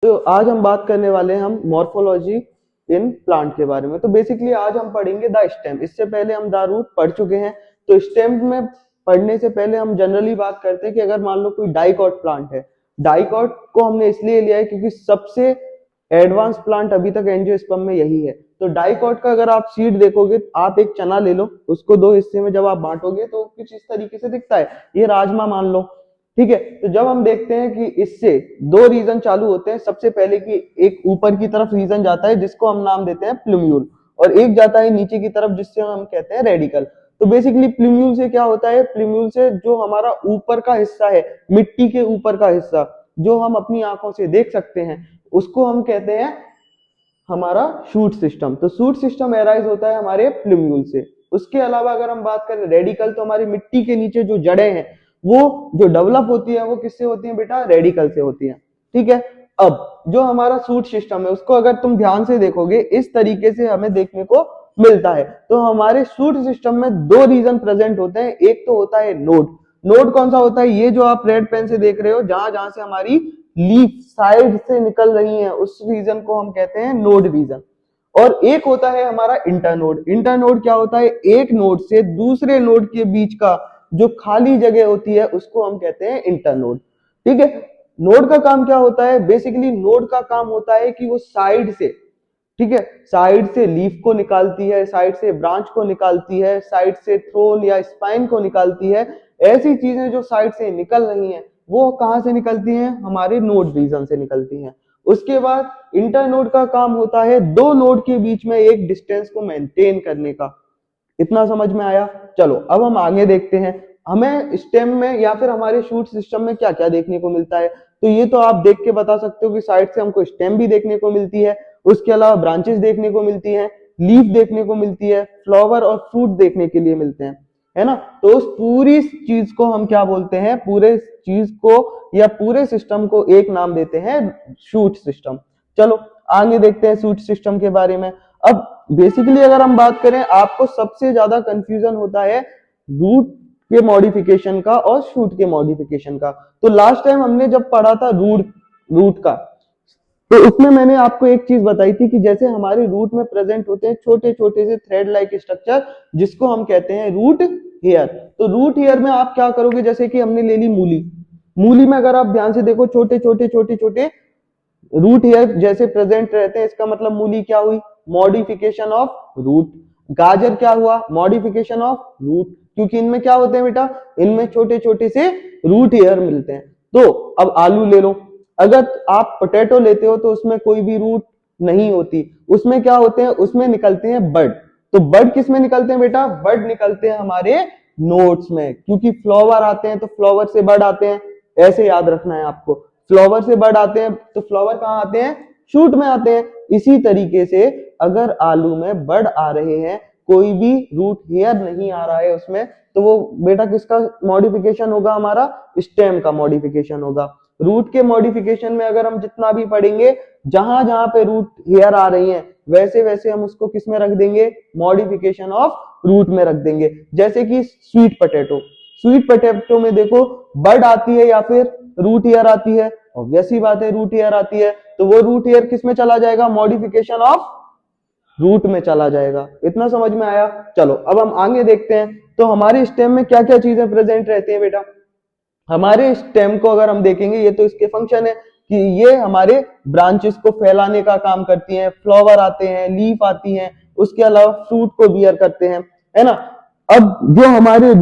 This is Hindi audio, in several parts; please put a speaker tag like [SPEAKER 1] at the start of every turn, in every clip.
[SPEAKER 1] तो आज हम बात करने वाले हैं हम मॉर्फोलॉजी इन प्लांट के बारे में। तो बेसिकली आज हम पढ़ेंगे द स्टेम। इससे पहले हम द रूट पढ़ चुके हैं। तो स्टेम में पढ़ने से पहले हम जनरली बात करते हैं कि अगर मान लो कोई डाइकॉट प्लांट है, डाइकॉट को हमने इसलिए लिया है क्योंकि सबसे एडवांस प्लांट अभी तक एंजियोस्पर्म में यही है। तो डाइकॉट का अगर आप सीड देखोगे, आप एक चना ले लो, उसको दो हिस्से में जब आप बांटोगे तो कुछ इस तरीके से दिखता है। ये राजमा मान लो, ठीक है। तो जब हम देखते हैं कि इससे दो रीजन चालू होते हैं, सबसे पहले कि एक ऊपर की तरफ रीजन जाता है जिसको हम नाम देते हैं प्लूम्यूल, और एक जाता है नीचे की तरफ जिससे हम कहते हैं रेडिकल। तो बेसिकली प्लूम्यूल से क्या होता है, प्लूम्यूल से जो हमारा ऊपर का हिस्सा है, मिट्टी के ऊपर का हिस्सा जो हम अपनी आंखों से देख सकते हैं, उसको हम कहते हैं हमारा शूट सिस्टम। तो शूट सिस्टम एराइज होता है हमारे प्लूम्यूल से। उसके अलावा अगर हम बात करें रेडिकल, तो हमारी मिट्टी के नीचे जो जड़ें हैं वो जो डेवलप होती है वो किससे होती है बेटा, रेडिकल से होती है, ठीक है। अब जो हमारा शूट सिस्टम है उसको अगर तुम ध्यान से देखोगे, इस तरीके से हमें देखने को मिलता है। तो हमारे शूट सिस्टम में दो रीजन प्रेजेंट होते हैं। एक तो होता है नोड। नोड कौन सा होता है, ये जो आप रेड पेन से देख रहे हो, जहां जहां से हमारी लीफ साइड से निकल रही है, उस रीजन को हम कहते हैं नोड रीजन। और एक होता है हमारा इंटरनोड। इंटरनोड क्या होता है, एक नोड से दूसरे नोड के बीच का जो खाली जगह होती है उसको हम कहते हैं इंटरनोड, ठीक है। नोड का काम क्या होता है, बेसिकली नोड का काम होता है कि वो साइड से, ठीक है, साइड से लीफ को निकालती है, साइड से ब्रांच को निकालती है, साइड से थ्रोन या स्पाइन को निकालती है। ऐसी चीजें जो साइड से निकल रही हैं वो कहां से निकलती हैं, हमारे नोड रीजन से निकलती हैं। उसके बाद इंटरनोड का काम होता है दो नोड के बीच में एक डिस्टेंस को मेंटेन करने का। इतना समझ में आया। चलो अब हम आगे देखते हैं हमें स्टेम में या फिर हमारे शूट सिस्टम में क्या क्या देखने को मिलता है। तो ये तो आप देख के बता सकते हो कि साइड से हमको स्टेम भी देखने को मिलती है, उसके अलावा ब्रांचेस देखने को मिलती हैं, लीफ देखने को मिलती है, फ्लावर और फ्रूट देखने के लिए मिलते हैं, है ना। तो उस पूरी चीज को हम क्या बोलते हैं, पूरे चीज को या पूरे सिस्टम को एक नाम देते हैं शूट सिस्टम। चलो आगे देखते हैं शूट सिस्टम के बारे में। अब बेसिकली अगर हम बात करें, आपको सबसे ज्यादा कंफ्यूजन होता है रूट के मॉडिफिकेशन का और शूट के मॉडिफिकेशन का। तो लास्ट टाइम हमने जब पढ़ा था रूट का, तो उसमें मैंने आपको एक चीज बताई थी कि जैसे हमारे रूट में प्रेजेंट होते हैं छोटे छोटे से थ्रेड लाइक स्ट्रक्चर जिसको हम कहते हैं रूट हेयर। तो रूट हेयर में आप क्या करोगे, जैसे कि हमने ले ली मूली, मूली में अगर आप ध्यान से देखो छोटे छोटे छोटे छोटे रूट हेयर जैसे प्रेजेंट रहते हैं, इसका मतलब मूली क्या हुई, मॉडिफिकेशन ऑफ रूट। गाजर क्या हुआ, मॉडिफिकेशन ऑफ रूट, क्योंकि इनमें क्या होते हैं बेटा, इनमें छोटे छोटे से रूट हेयर मिलते हैं। तो अब आलू ले लो, अगर आप पोटैटो लेते हो तो उसमें कोई भी रूट नहीं होती, उसमें क्या होते हैं, उसमें निकलते हैं बर्ड। तो बर्ड किस में निकलते हैं बेटा, बर्ड निकलते हैं हमारे नोट्स में, क्योंकि फ्लावर आते हैं तो फ्लावर से बर्ड आते हैं, ऐसे याद रखना है आपको। फ्लावर से बर्ड आते हैं तो फ्लावर कहां आते हैं, शूट में आते हैं। इसी तरीके से अगर आलू में बर्ड आ रहे हैं, कोई भी रूट हेयर नहीं आ रहा है उसमें, तो वो बेटा किसका मॉडिफिकेशन होगा, हमारा स्टेम का मॉडिफिकेशन होगा। रूट के मॉडिफिकेशन में अगर हम जितना भी पढ़ेंगे, जहां जहां पे रूट हेयर आ रही हैं वैसे वैसे हम उसको किस में रख देंगे, मॉडिफिकेशन ऑफ रूट में रख देंगे। जैसे कि स्वीट पोटैटो, स्वीट पोटैटो में देखो बर्ड आती है या फिर रूट हेयर आती है, ऑब्वियस ही बात है रूट हेयर आती है, तो वो रूट हेयर किस में चला जाएगा, मॉडिफिकेशन ऑफ रूट में चला जाएगा। इतना समझ में आया। चलो अब हम आगे देखते हैं, तो हमारे स्टेम में क्या क्या चीजें प्रेजेंट रहती है बेटा। हमारे स्टेम को अगर हम देखेंगे, ये तो इसके फंक्शन है कि ये हमारे ब्रांचेस को फैलाने का काम करती हैं, फ्लावर आते हैं, लीफ आती हैं, उसके अलावा फ्रूट को बियर करते हैं, है ना। अब जो हमारे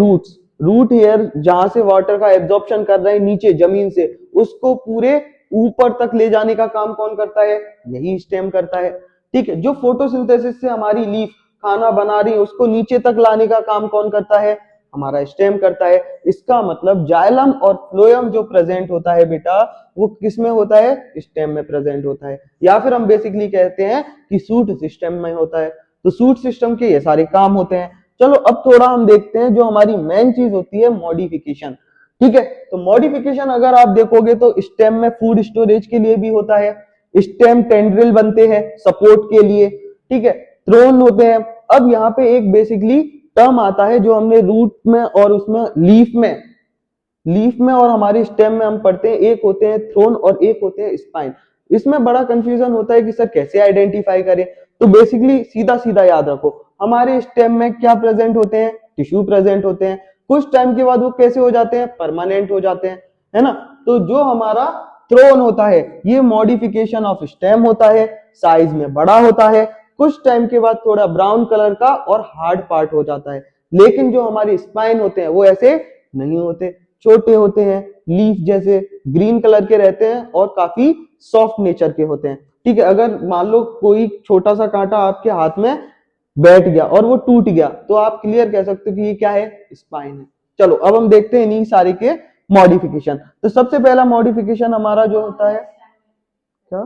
[SPEAKER 1] रूट हेयर जहां से वाटर का एब्जॉर्प्शन कर रहे हैं नीचे जमीन से, उसको पूरे ऊपर तक ले जाने का काम कौन करता है, यही स्टेम करता है, ठीक है। जो फोटोसिंथेसिस से हमारी लीफ खाना बना रही है उसको नीचे तक लाने का काम कौन करता है, हमारा स्टेम करता है। इसका मतलब जाइलम और फ्लोएम जो प्रेजेंट होता है बेटा, वो किस में होता है, स्टेम में प्रेजेंट होता है, या फिर हम बेसिकली कहते हैं कि सूट सिस्टम में होता है। तो सूट सिस्टम के ये सारे काम होते हैं। चलो अब थोड़ा हम देखते हैं जो हमारी मेन चीज होती है, मॉडिफिकेशन, ठीक है। तो मॉडिफिकेशन अगर आप देखोगे तो स्टेम में फूड स्टोरेज के लिए भी होता है, स्टेम टेंड्रिल बनते हैं सपोर्ट के लिए, ठीक है, थ्रोन होते हैं। अब यहाँ पे एक बेसिकली टर्म आता है जो हमने रूट में और उसमें लीफ में और हमारे स्टेम में हम पढ़ते हैं, एक होते हैं थ्रोन और एक होते हैं स्पाइन। इसमें बड़ा कंफ्यूजन होता है कि सर कैसे आइडेंटिफाई करें। तो बेसिकली सीधा सीधा याद रखो, हमारे स्टेम में क्या प्रेजेंट होते हैं, टिश्यू प्रेजेंट होते हैं, कुछ टाइम के बाद वो कैसे हो जाते हैं, परमानेंट हो जाते हैं, है ना। तो जो हमारा थ्रोन होता है ये मॉडिफिकेशन ऑफ स्टेम होता है, साइज में बड़ा होता है, कुछ टाइम के बाद थोड़ा ब्राउन कलर का और हार्ड पार्ट हो जाता है। लेकिन जो हमारे स्पाइन होते हैं वो ऐसे नहीं होते, छोटे होते हैं, लीफ जैसे ग्रीन कलर के रहते हैं और काफी सॉफ्ट नेचर के होते हैं। ठीक है, अगर मान लो कोई छोटा सा कांटा आपके हाथ में बैठ गया और वो टूट गया तो आप क्लियर कह सकते हो कि ये क्या है, स्पाइन है। चलो अब हम देखते हैं इन्हीं सारे के मॉडिफिकेशन। तो सबसे पहला मॉडिफिकेशन हमारा जो होता है क्या,